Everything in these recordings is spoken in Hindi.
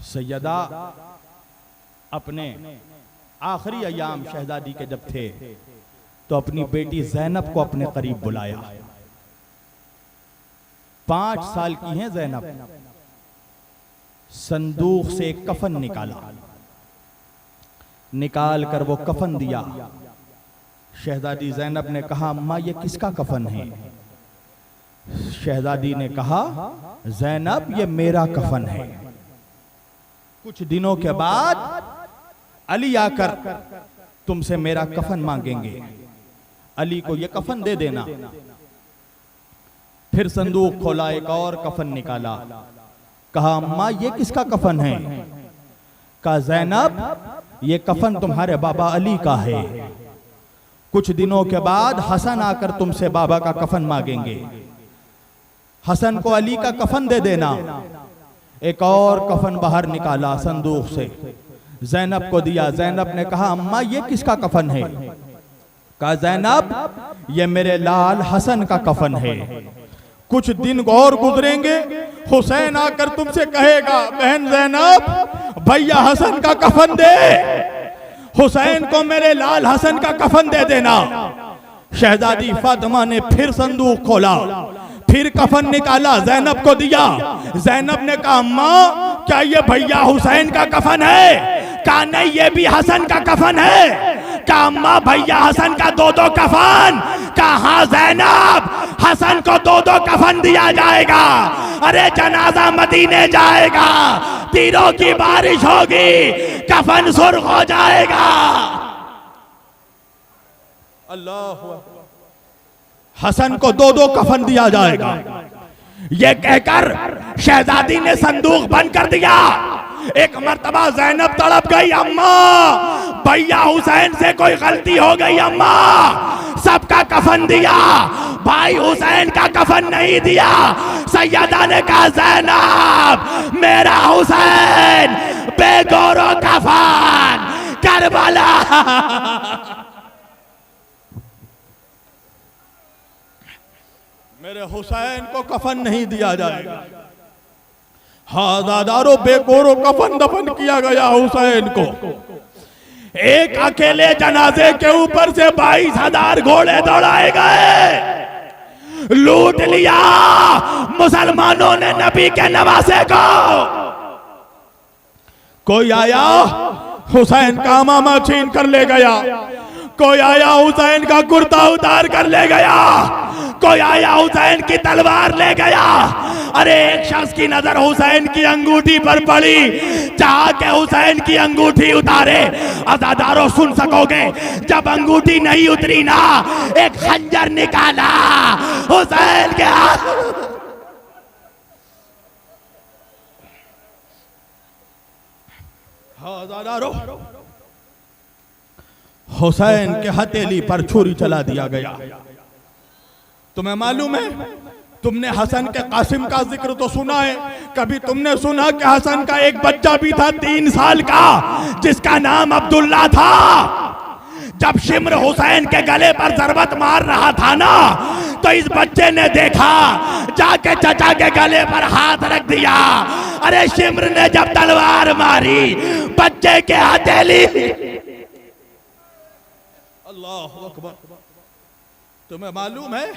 सैयदा अपने आखिरी अयाम शहजादी के जब थे तो अपनी बेटी ज़ैनब को अपने करीब बुलाया। 5 साल की हैं ज़ैनब। संदूक से एक कफन निकाल कर वो कफन दिया। शहजादी ज़ैनब ने कहा, अम्मा ये किसका कफन है? शहजादी ने कहा, ज़ैनब ये मेरा कफन है। कुछ दिनों के बाद अली आकर तुमसे मेरा कफन मांगेंगे, अली को ये कफन दे देना। फिर संदूक खोला, एक और कफन निकाला। कहा, अम्मा ये किसका कफन है? कहा, ज़ैनब ये कफन तुम्हारे बाबा अली का है। कुछ दिनों के बाद हसन आकर तुमसे बाबा का कफन मांगेंगे, हसन को अली का कफन दे देना। एक और कफन बाहर निकाला संदूक से, ज़ैनब को दिया। ज़ैनब ने कहा, अम्मा ये किसका कफन है? कहा, ज़ैनब ये मेरे लाल हसन का कफन है। कुछ दिन और गुजरेंगे, हुसैन आकर तुमसे कहेगा, बहन ज़ैनब भैया हसन का कफन दे, हुसैन को मेरे लाल हसन का कफन दे देना। शहजादी फातिमा ने फिर संदूक खोला, फिर कफन निकाला, ज़ैनब को दिया। ज़ैनब ने कहा, अम्मा क्या ये भैया हुसैन का कफन है? कहा, नहीं ये भी हसन का कफन है। कहा, अम्मा भैया हसन का 2-2 कफन? कहा, हाँ ज़ैनब हसन को 2-2 कफन दिया जाएगा। अरे जनाजा मदीने जाएगा, तीरों की बारिश होगी, कफन सुर्ख हो जाएगा। अल्लाह, हसन को 2-2 कफन दिया जाएगा। ये कहकर शहजादी ने संदूक बंद कर दिया। एक मर्तबा ज़ैनब तड़प गई, अम्मा भैया हुसैन से कोई गलती हो गई अम्मा, सबका कफन दिया, भाई हुसैन का कफन नहीं दिया। सैयदा ने कहा, ज़ैनब मेरा हुसैन बेगौरो कफन करबला। मेरे हुसैन को कफन नहीं दिया जाएगा। हादादारों बेगौरो कफन दफन किया गया हुसैन को। एक अकेले जनाजे के ऊपर से 22,000 घोड़े दौड़ाए गए। लूट लिया मुसलमानों ने नबी के नवासे को। कोई आया हुसैन का अमामा छीन कर ले गया, कोई आया हुसैन का कुर्ता उतार कर ले गया, कोई आया हुसैन की तलवार ले गया। अरे एक शख्स की नजर हुसैन की अंगूठी पर पड़ी, चाह के हुसैन की अंगूठी उतारे। अज़ादारों सुन सकोगे, जब अंगूठी नहीं उतरी ना, एक खंजर निकाला हुसैन के हाथ। अज़ादारों हुसैन के हथेली पर छुरी चला दिया गया। तुम्हें मालूम है, तुमने हसन के कासिम का जिक्र तो सुना है, कभी तुमने सुना कि हसन का एक बच्चा भी था 3 साल का, जिसका नाम अब्दुल्ला था। जब शिम्र हुसैन के गले पर ज़रबत मार रहा था ना, तो इस बच्चे ने देखा, जाके चचा के गले पर हाथ रख दिया। अरे शिम्र ने जब तलवार मारी, बच्चे के हथेली। अल्लाहु अकबर। तुम्हें मालूम है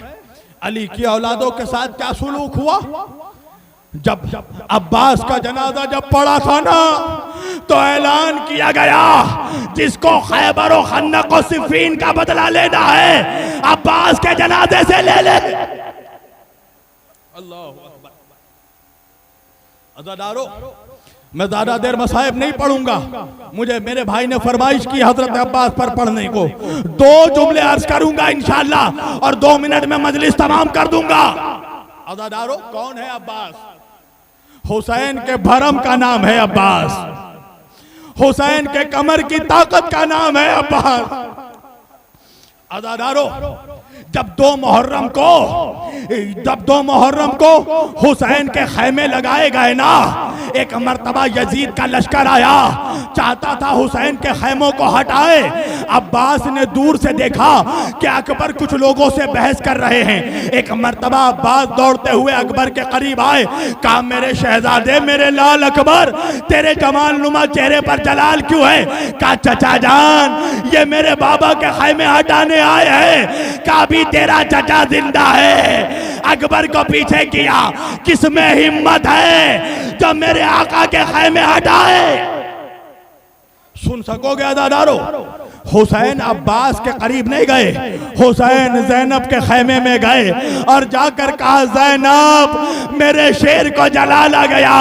अली की औलादों के साथ क्या सुलूक हुआ? जब अब्बास का जनाजा जब पड़ा था ना, तो ऐलान किया गया, जिसको खैबर और खंदक और सिफ़ीन का बदला लेना है, अब्बास के जनाजे से ले ले। अल्लाहु अकबर। अज़ादारों मैं ज्यादा देर मसाइब नहीं पढ़ूंगा, मुझे मेरे भाई ने फरमाइश की हजरत अब्बास पर पढ़ने को। 2 जुमले अर्ज करूंगा इंशाअल्लाह, और 2 मिनट में मजलिस तमाम कर दूंगा। अज़ादारों कौन है अब्बास? हुसैन के भरम का नाम है अब्बास, हुसैन के कमर की ताकत का नाम है अब्बास। अज़ादारों जब 2 मुहर्रम को हुसैन के खैमे लगाए गए ना, एक मर्तबा यजीद का लश्कर आया, चाहता था हुसैन के खैमों को हटाए। अब्बास ने दूर से देखा कि अकबर कुछ लोगों से बहस कर रहे हैं। एक मर्तबा अब्बास दौड़ते हुए अकबर के करीब आए, कहा मेरे शहजादे, मेरे लाल अकबर, तेरे जमाल नुमा चेहरे पर जलाल क्यों है? कहा चचा जान, ये मेरे बाबा के खैमे हटाने आए हैं। कहा भी तेरा चचा जिंदा है। अकबर को पीछे किया, किसमें हिम्मत है जो मेरे आका के खैमे हटाए? सुन सकोगे अदादारो, हुसैन अब्बास के करीब नहीं गए, हुसैन ज़ैनब के खैमे में गए और जाकर कहा ज़ैनब, मेरे शेर को जलाला गया।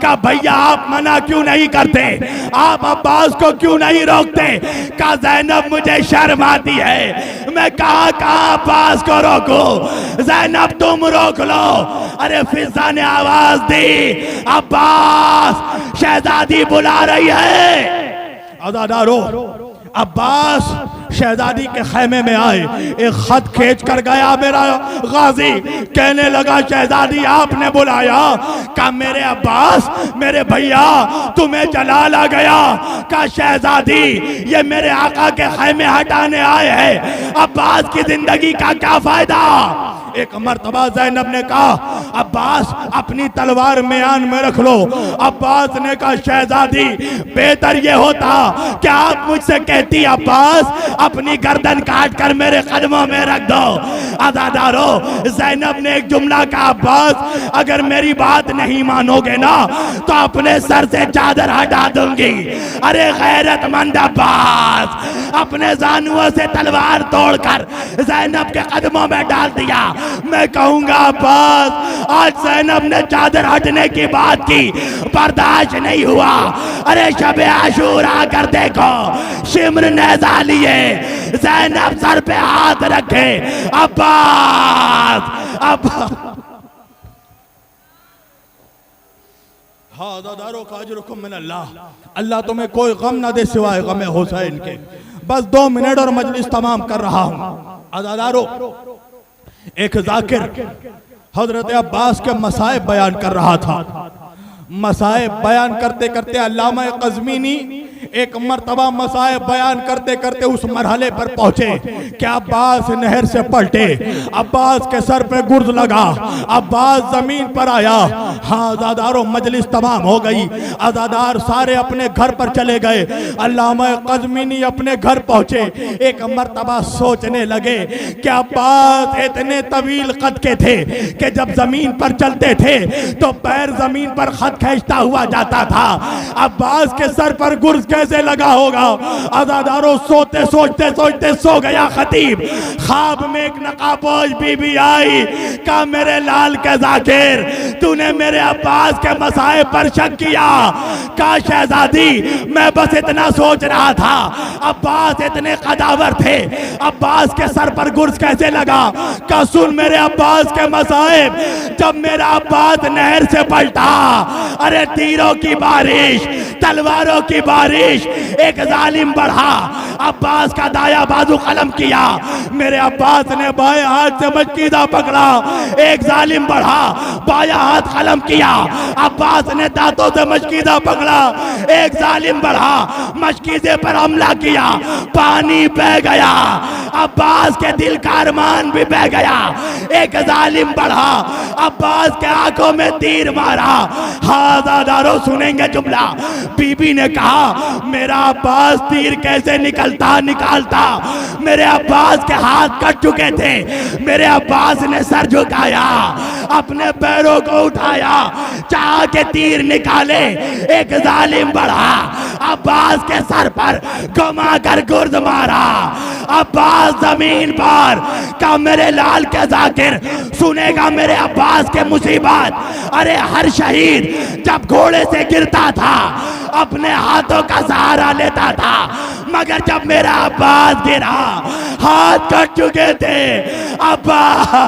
कहा भैया आप मना क्यों नहीं करते, आप अब्बास को क्यों नहीं रोकते? कहा ज़ैनब मुझे शर्म आती है। मैं कहा अब्बास को रोको, ज़ैनब तुम रोक लो। अरे फिजा ने आवाज दी, अब्बास शहजादी बुला रही है। अदादारो, अब्बास शहजादी के खैमे में आए, एक खत खींच कर गया मेरा गाजी, कहने लगा शहजादी आपने बुलाया? कहा मेरे अब्बास, मेरे भैया, तुम्हें जलाला गया। कहा शहजादी ये मेरे आका के खैमे हटाने आए हैं, अब्बास की जिंदगी का क्या फायदा? एक मर्तबा ज़ैनब ने कहा अब्बास अपनी तलवार म्यान में रख लो। अब्बास ने कहा शहजादी बेहतर ये होता कि आप मुझसे कहती अब्बास अपनी गर्दन काट कर मेरे कदमों में रख दो। अज़ादारो, ज़ैनब ने एक जुमला कहा, अब्बास अगर मेरी बात नहीं मानोगे ना तो अपने सर से चादर हटा दूंगी। अरे गैरतमंद अब्बास अपने जानुओं से तलवार तोड़कर ज़ैनब के कदमों में डाल दिया। मैं कहूंगा अब्बास आज ज़ैनब ने चादर हटने की बात की, बर्दाश्त नहीं हुआ। अरे शबे आशूरा आकर देखो, शिम्र नेज़ा लिए ज़ैनब सर पे हाथ रखे, अब्बास अल्लाह तुम्हें कोई गम ना दे सिवाय गम हुसैन के। बस 2 मिनट और मजलिस तमाम कर रहा हूं। अज़ादारो, एक जाकिर हजरत अब्बास के मसाइब बयान कर रहा था। मसाइब बयान करते करते अल्लामा क़ज़वीनी एक मर्तबा मसाइब बयान करते करते उस मरहले पर पहुंचे कि अब्बास नहर से पलटे, अब्बास के सर पे गुर्द लगा, अब्बास जमीन पर आया। हाँ अज़ादारों, मजलिस तमाम हो गई, अज़ादार सारे अपने घर पर चले गए। अल्लामा क़ज़वीनी अपने घर पहुंचे, एक मर्तबा सोचने लगे कि अब्बास इतने तवील कद के थे कि जब जमीन पर चलते थे तो पैर जमीन पर खत खींचता हुआ जाता था। अब्बास के सर पर गुर्ज कैसे लगा होगा? अज़ादारों, सोते सोचते सोचते सो गया खतीब। ख्वाब में एक नकाबपोश बीबी आई, कहा मेरे लाल के जाकिर, तूने मेरे अब्बास के मसाइब पर शक किया। कहा शहजादी मैं बस इतना सोच रहा था, अब्बास इतने कदावर थे, अब्बास के सर पर गुर्ज कैसे लगा? कहा सुन मेरे अब्बास के मसाइब, जब मेरा अब्बास नहर से पलटा, अरे तीरों की बारिश, तलवारों की बारिश, एक जालिम बढ़ा, अब्बास का दाया बाजू कलम किया, मेरे अब्बास ने बाएं हाथ से मशकीदा पकड़ा, एक जालिम बढ़ा, बाया हाथ कलम किया, अब्बास ने दांतों से मशकीदा पकड़ा, एक जालिम बढ़ा, मशकीजे पर हमला किया, पानी बह गया, अब्बास के दिल का अरमान भी बह गया, एक जालिम बढ़ा, अब्बास के आंखों में तीर मारा। हाज़ादारों सुनेंगे जुमला, बीबी ने कहा मेरा अब्बास तीर कैसे निकालता, मेरे अब्बास के हाथ कट चुके थे, मेरे अब्बास ने सर झुकाया, अपने पैरों को उठाया, चाह के तीर निकाले, एक जालिम बढ़ा, अब्बास के सर पर घुमा कर गुर्द मारा, अब्बास जमीन पर। का मेरे लाल के जाकिर सुनेगा मेरे अब्बास के मुसीबत। अरे हर शहीद जब घोड़े से गिरता था अपने हाथों का सहारा लेता था, मगर जब मेरा अब्बास गिरा हाथ कट चुके थे। अब्बास